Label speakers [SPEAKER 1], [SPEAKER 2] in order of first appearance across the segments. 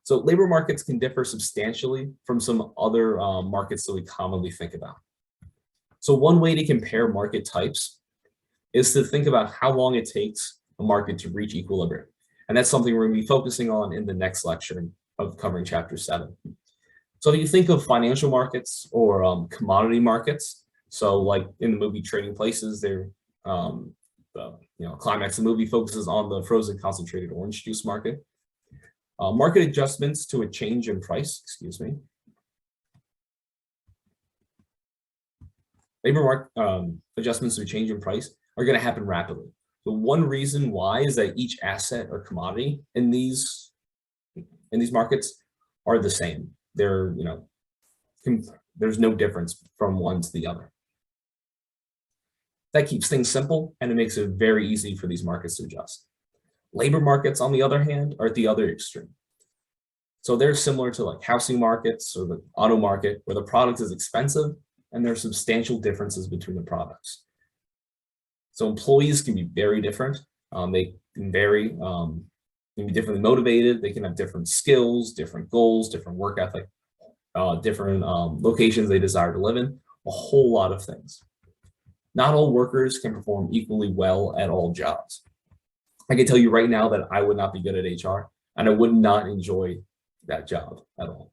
[SPEAKER 1] So labor markets can differ substantially from some other markets that we commonly think about. So one way to compare market types is to think about how long it takes a market to reach equilibrium. And that's something we're going to be focusing on in the next lecture of covering chapter 7. So if you think of financial markets or commodity markets, so like in the movie Trading Places, the climax of the movie focuses on the frozen concentrated orange juice market. Market adjustments to a change in price, labor adjustments to a change in price are going to happen rapidly. The one reason why is that each asset or commodity in these markets are the same. They're, there's no difference from one to the other. That keeps things simple, and it makes it very easy for these markets to adjust. Labor markets, on the other hand, are at the other extreme. So they're similar to like housing markets or the auto market, where the product is expensive and there are substantial differences between the products. So employees can be very different. They can vary, can be differently motivated. They can have different skills, different goals, different work ethic, different locations they desire to live in, a whole lot of things. Not all workers can perform equally well at all jobs. I can tell you right now that I would not be good at HR, and I would not enjoy that job at all.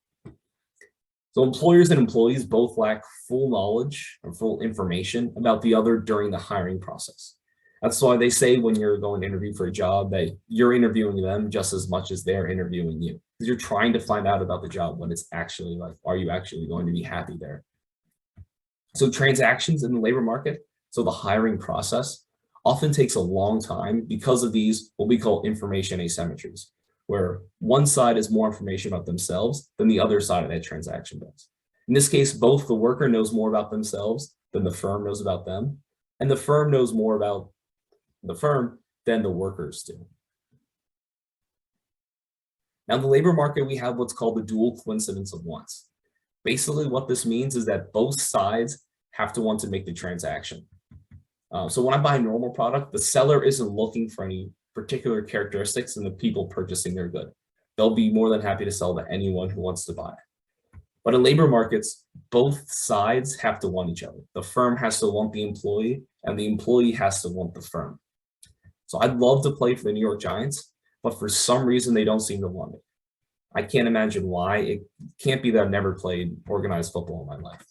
[SPEAKER 1] So employers and employees both lack full knowledge or full information about the other during the hiring process. That's why they say when you're going to interview for a job that you're interviewing them just as much as they're interviewing you, because you're trying to find out about the job, what it's actually like. Are you actually going to be happy there? So transactions in the labor market, so the hiring process, often takes a long time because of these, what we call information asymmetries, where one side has more information about themselves than the other side of that transaction does. In this case, both the worker knows more about themselves than the firm knows about them, and the firm knows more about the firm than the workers do. Now, in the labor market, we have what's called the dual coincidence of wants. Basically, what this means is that both sides have to want to make the transaction. So when I buy a normal product, the seller isn't looking for any particular characteristics in the people purchasing their good. They'll be more than happy to sell to anyone who wants to buy. But in labor markets, both sides have to want each other. The firm has to want the employee, and the employee has to want the firm. So I'd love to play for the New York Giants, but for some reason, they don't seem to want it. I can't imagine why. It can't be that I've never played organized football in my life.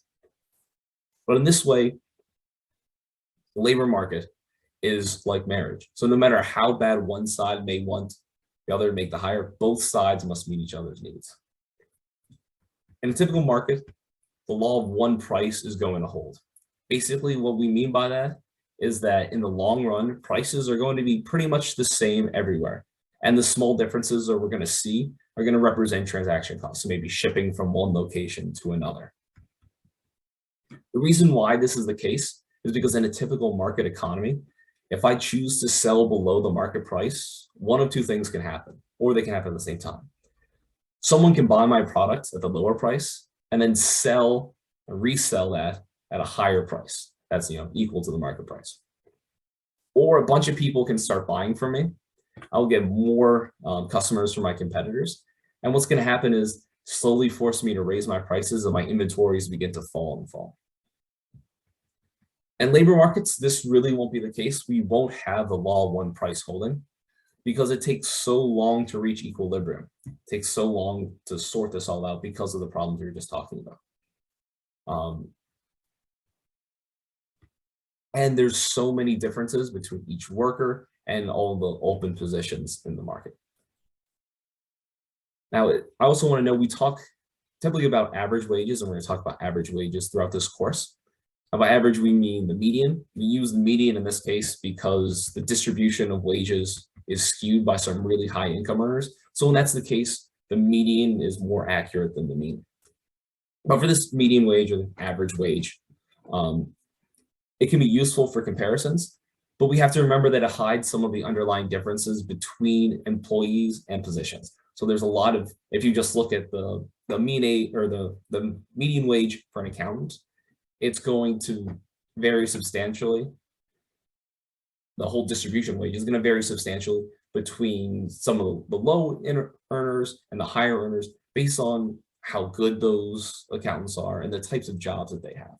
[SPEAKER 1] But in this way, the labor market is like marriage. So no matter how bad one side may want the other to make the hire, both sides must meet each other's needs. In a typical market, the law of one price is going to hold. Basically, what we mean by that is that in the long run, prices are going to be pretty much the same everywhere. And the small differences that we're going to see are going to represent transaction costs, so maybe shipping from one location to another. The reason why this is the case is because in a typical market economy, if I choose to sell below the market price, one of two things can happen, or they can happen at the same time. Someone can buy my product at the lower price and then sell or resell that at a higher price. That's equal to the market price. Or a bunch of people can start buying from me. I'll get more customers from my competitors. And what's going to happen is slowly force me to raise my prices and my inventories begin to fall and fall. And labor markets, this really won't be the case. We won't have the law of one price holding because it takes so long to reach equilibrium. It takes so long to sort this all out because of the problems we were just talking about. And there's so many differences between each worker and all the open positions in the market. Now, I also want to know, we talk typically about average wages, and we're going to talk about average wages throughout this course. And by average, we mean the median. We use the median in this case because the distribution of wages is skewed by some really high income earners. So when that's the case, the median is more accurate than the mean. But for this median wage or the average wage, it can be useful for comparisons, but we have to remember that it hides some of the underlying differences between employees and positions. So there's a lot of, if you just look at the median wage for an accountant, it's going to vary substantially. The whole distribution wage is going to vary substantially between some of the low earners and the higher earners based on how good those accountants are and the types of jobs that they have.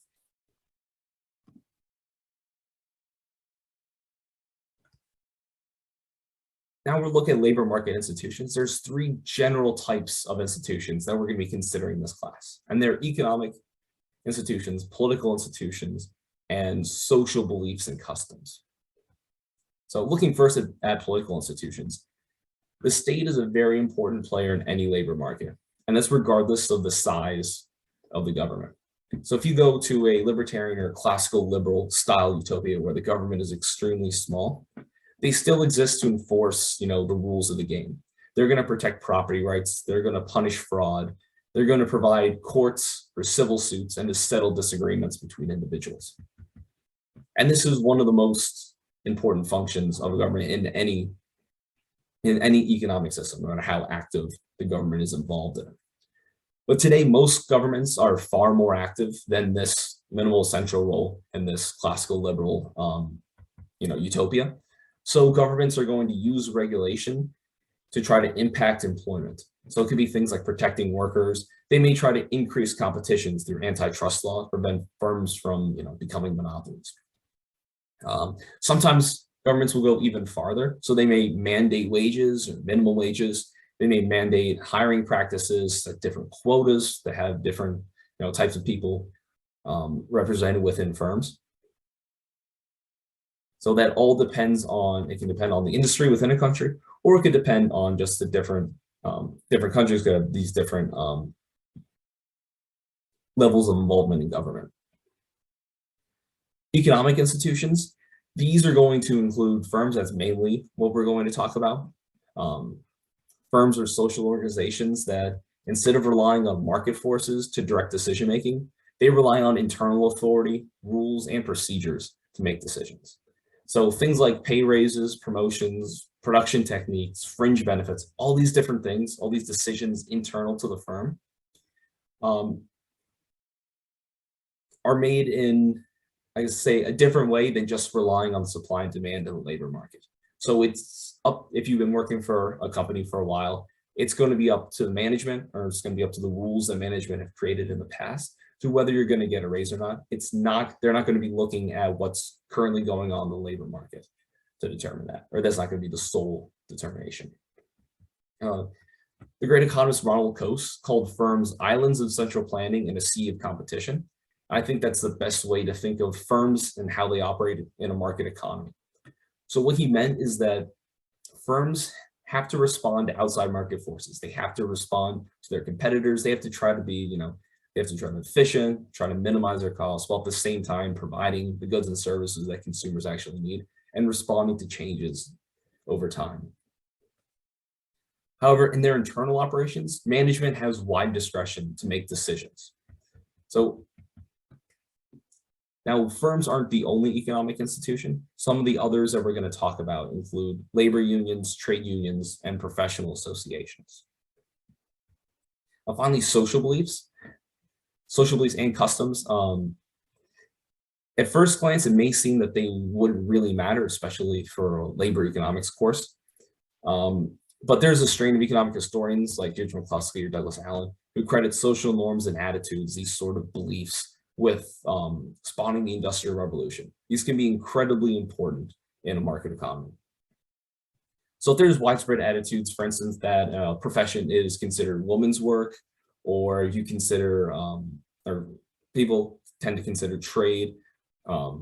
[SPEAKER 1] Now we're looking at labor market institutions. There's three general types of institutions that we're going to be considering in this class, and they're economic institutions, political institutions, and social beliefs and customs. So looking first at political institutions, the state is a very important player in any labor market, and that's regardless of the size of the government. So if you go to a libertarian or classical liberal style utopia where the government is extremely small, they still exist to enforce, the rules of the game. They're going to protect property rights. They're going to punish fraud. They're going to provide courts for civil suits and to settle disagreements between individuals. And this is one of the most important functions of a government in any economic system, no matter how active the government is involved in it. But today, most governments are far more active than this minimal central role in this classical liberal, utopia. So governments are going to use regulation to try to impact employment. So it could be things like protecting workers. They may try to increase competitions through antitrust law, prevent firms from, becoming monopolies. Sometimes governments will go even farther. So they may mandate wages or minimum wages. They may mandate hiring practices, like different quotas that have different, types of people represented within firms. So that all depends on, it can depend on the industry within a country, or it could depend on just the different countries could have these different levels of involvement in government. Economic institutions, these are going to include firms. That's mainly what we're going to talk about. Firms are social organizations that, instead of relying on market forces to direct decision-making, they rely on internal authority, rules, and procedures to make decisions. So things like pay raises, promotions, production techniques, fringe benefits, all these different things, all these decisions internal to the firm are made in, I say, a different way than just relying on supply and demand in the labor market. So it's up, if you've been working for a company for a while, it's going to be up to the management, or it's going to be up to the rules that management have created in the past to whether you're going to get a raise or not. They're not going to be looking at what's currently going on in the labor market to determine that, or that's not going to be the sole determination. The great economist Ronald Coase called firms islands of central planning in a sea of competition. I think that's the best way to think of firms and how they operate in a market economy. So what he meant is that firms have to respond to outside market forces. They have to respond to their competitors. They have to try to be, they have to try to be efficient, try to minimize their costs, while at the same time providing the goods and services that consumers actually need and responding to changes over time. However, in their internal operations, management has wide discretion to make decisions. So now, firms aren't the only economic institution. Some of the others that we're going to talk about include labor unions, trade unions, and professional associations. Finally, social beliefs and customs. At first glance, it may seem that they wouldn't really matter, especially for a labor economics course. But there's a strain of economic historians like Judge McCluskey or Douglas Allen who credit social norms and attitudes, these sort of beliefs, with spawning the Industrial Revolution. These can be incredibly important in a market economy. So if there's widespread attitudes, for instance, that profession is considered woman's work, or you consider, or people tend to consider trade or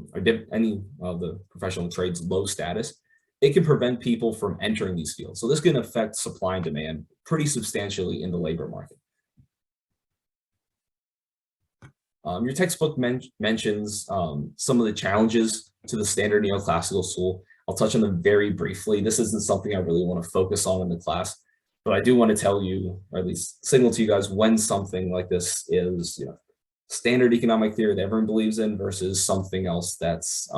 [SPEAKER 1] any of the professional trades low status, it can prevent people from entering these fields. So this can affect supply and demand pretty substantially in the labor market. Your textbook mentions some of the challenges to the standard neoclassical school. I'll touch on them very briefly. This isn't something I really want to focus on in the class, but I do want to tell you, or at least signal to you guys, when something like this is, standard economic theory that everyone believes in versus something else that's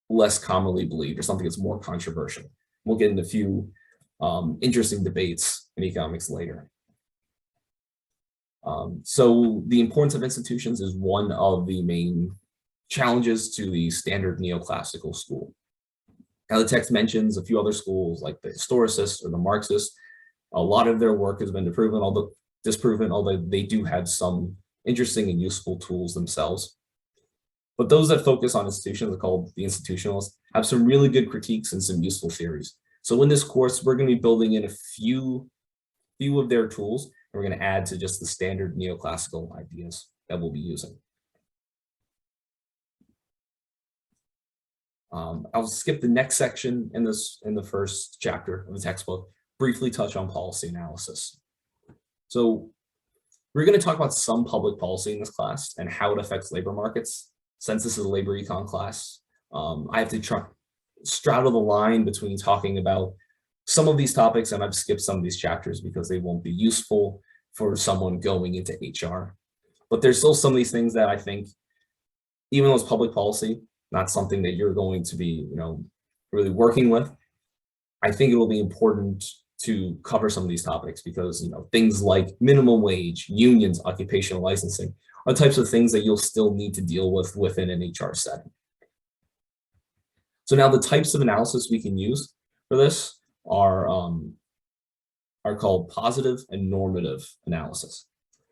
[SPEAKER 1] less commonly believed, or something that's more controversial. We'll get into a few interesting debates in economics later. So the importance of institutions is one of the main challenges to the standard neoclassical school. Now the text mentions a few other schools like the historicists or the Marxists. A lot of their work has been disproven, although they do have some interesting and useful tools themselves. But those that focus on institutions, called the institutionalists, have some really good critiques and some useful theories. So in this course, we're going to be building in a few of their tools, and we're going to add to just the standard neoclassical ideas that we'll be using. I'll skip the next section in the first chapter of the textbook, briefly touch on policy analysis. So we're going to talk about some public policy in this class and how it affects labor markets. Since this is a labor econ class, I have to straddle the line between talking about some of these topics, and I've skipped some of these chapters because they won't be useful for someone going into HR. But there's still some of these things that I think, even though it's public policy, not something that you're going to be, really working with, I think it will be important to cover some of these topics because, things like minimum wage, unions, occupational licensing are types of things that you'll still need to deal with within an HR setting. So now the types of analysis we can use for this are called positive and normative analysis.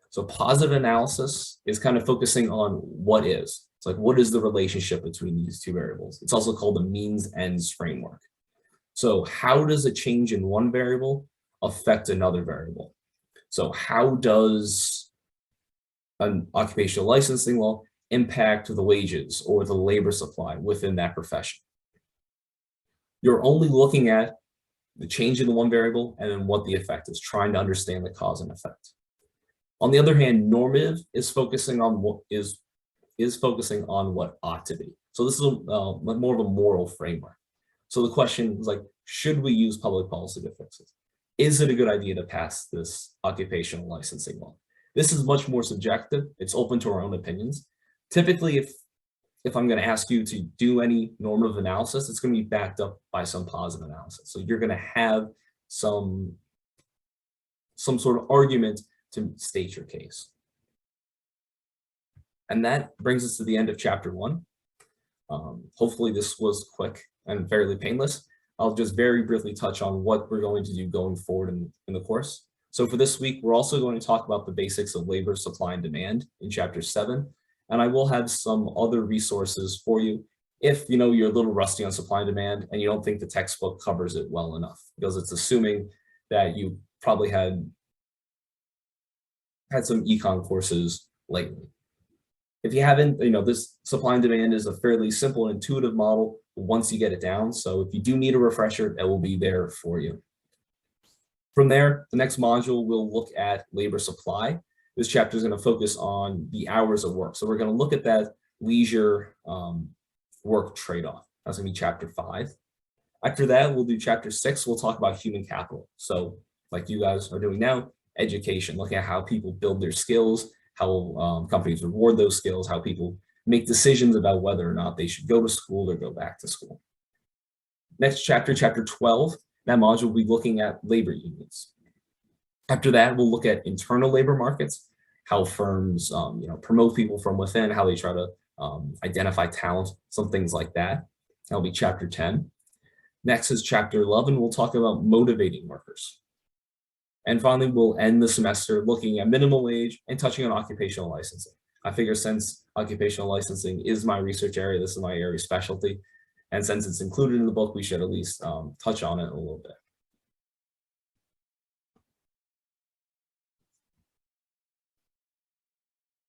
[SPEAKER 1] So positive analysis is kind of focusing on what is. It's like, what is the relationship between these two variables? It's also called the means ends framework. So how does a change in one variable affect another variable? So how does an occupational licensing law impact the wages or the labor supply within that profession? You're only looking at the change in the one variable and then what the effect is, trying to understand the cause and effect. On the other hand, normative is focusing on what focusing on what ought to be. So this is more of a moral framework. So the question is like, should we use public policy to fix it? Is it a good idea to pass this occupational licensing law? This is much more subjective. It's open to our own opinions. Typically, if I'm going to ask you to do any normative analysis, it's going to be backed up by some positive analysis. So you're going to have some sort of argument to state your case. And that brings us to the end of chapter 1. Hopefully this was quick and fairly painless. I'll just very briefly touch on what we're going to do going forward in the course. So for this week, we're also going to talk about the basics of labor supply and demand in chapter 7. And I will have some other resources for you if you're a little rusty on supply and demand and you don't think the textbook covers it well enough, because it's assuming that you probably had some econ courses lately. If you haven't, this supply and demand is a fairly simple and intuitive model once you get it down. So if you do need a refresher, it will be there for you. From there, the next module will look at labor supply. This chapter is going to focus on the hours of work. So we're going to look at that leisure work trade-off. That's going to be chapter 5. After that, we'll do chapter 6. We'll talk about human capital. So like you guys are doing now, education, looking at how people build their skills, how companies reward those skills, how people make decisions about whether or not they should go to school or go back to school. Next chapter, chapter 12, that module will be looking at labor unions. After that, we'll look at internal labor markets, how firms promote people from within, how they try to identify talent, some things like that. That'll be chapter 10. Next is chapter 11. We'll talk about motivating workers. And finally, we'll end the semester looking at minimum wage and touching on occupational licensing. I figure since occupational licensing is my research area, this is my area of specialty, and since it's included in the book, we should at least touch on it a little bit.